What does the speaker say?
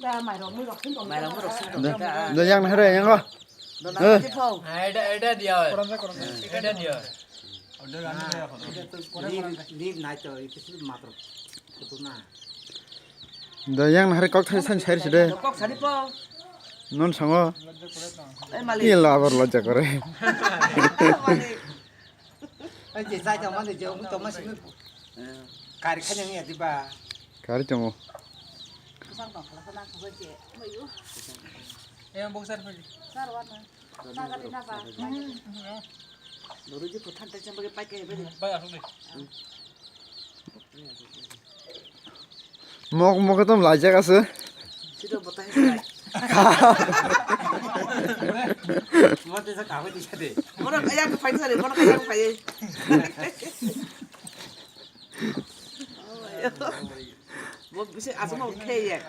mày rồi mới đọc mày là mới đọc sinh 네. rồi 너 양 하래 양거. nó nói tiếp không এটা দিও এটা দিও 립 나이트 이렇게 쓰면 맞아. 그도나. 너 양 하래 꼭 타선 차리시래. nó cóc xả đi không 넌 상어. đấy mà 이 라버 러자 그래. 이제 사자만 이제 엄청 맛있는 가리 카냥이야 디바. 가르쳐 뭐. sang đọc là con đang có chị mấy yếu em bốc sắt phải ra đâu ăn này ra cái này vào nó đối với một thằng tay trong cái bay kia bây giờ bay ở xuống đi 먹좀 라자 가서. chỉ được một tay này 뭐한테서 가고 있어야 돼. nó là cái yang phải rồi nó là cái yang phải một cái sự ăn sống ok vậy